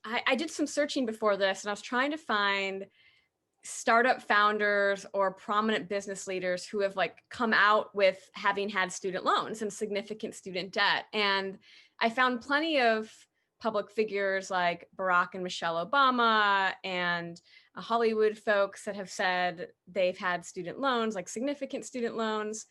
I did some searching before this, and I was trying to find startup founders or prominent business leaders who have like come out with having had student loans and significant student debt. And I found plenty of public figures like Barack and Michelle Obama and Hollywood folks that have said they've had student loans, like significant student loans.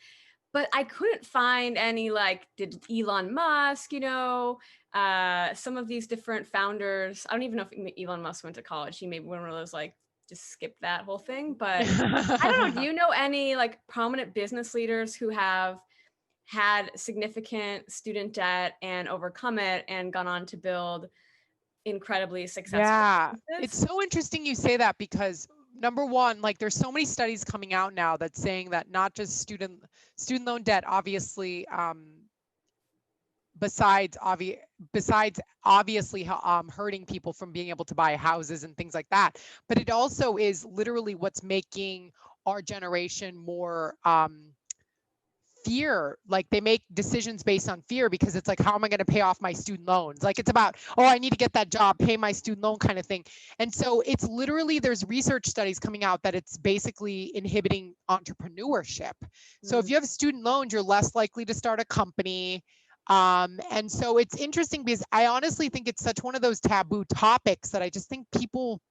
But I couldn't find any, like, did Elon Musk, some of these different founders. I don't even know if Elon Musk went to college. He maybe one of those, like, just skip that whole thing. But I don't know. Do you know any like prominent business leaders who have had significant student debt and overcome it and gone on to build incredibly successful Yeah, it's businesses? so interesting you say that because number one, like there's so many studies coming out now that's saying that not just student loan debt, obviously, besides obviously hurting people from being able to buy houses and things like that, but it also is literally what's making our generation more fear. Like they make decisions based on fear because it's like, how am I going to pay off my student loans? Like it's about, oh, I need to get that job, pay my student loan kind of thing. And so it's literally, there's research studies coming out that it's basically inhibiting entrepreneurship. So if you have student loans, you're less likely to start a company. And so it's interesting because I honestly think it's such one of those taboo topics that I just think people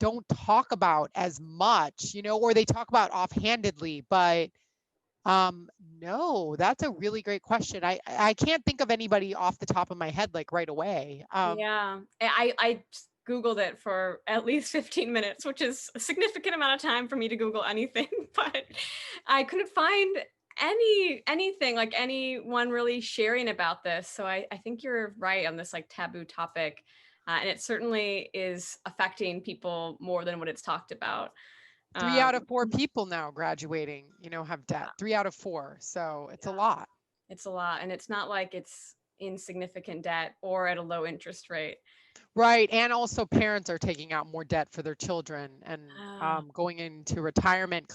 don't talk about as much, or they talk about offhandedly. But no, that's a really great question. I can't think of anybody off the top of my head, like right away. Yeah, I Googled it for at least 15 minutes, which is a significant amount of time for me to Google anything, but I couldn't find anything like anyone really sharing about this. So I think you're right on this like taboo topic. And it certainly is affecting people more than what it's talked about. 3 out of 4 people now graduating, have debt. 3 out of 4. So it's a lot. It's a lot. And it's not like it's in significant debt or at a low interest rate. Right. And also parents are taking out more debt for their children and going into retirement,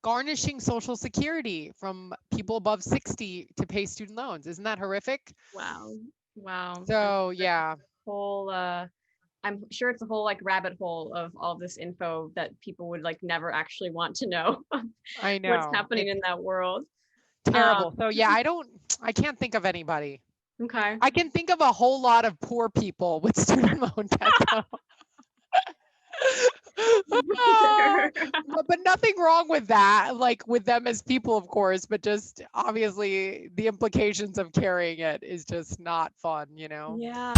garnishing Social Security from people above 60 to pay student loans. Isn't that horrific? Wow. So, yeah. Whole, I'm sure it's a whole like rabbit hole of all of this info that people would like never actually want to know I what's know. happening in that world. Terrible. So yeah, I can't think of anybody. Okay. I can think of a whole lot of poor people with student loan debt. But nothing wrong with that, like with them as people, of course, but just obviously the implications of carrying it is just not fun, Yeah.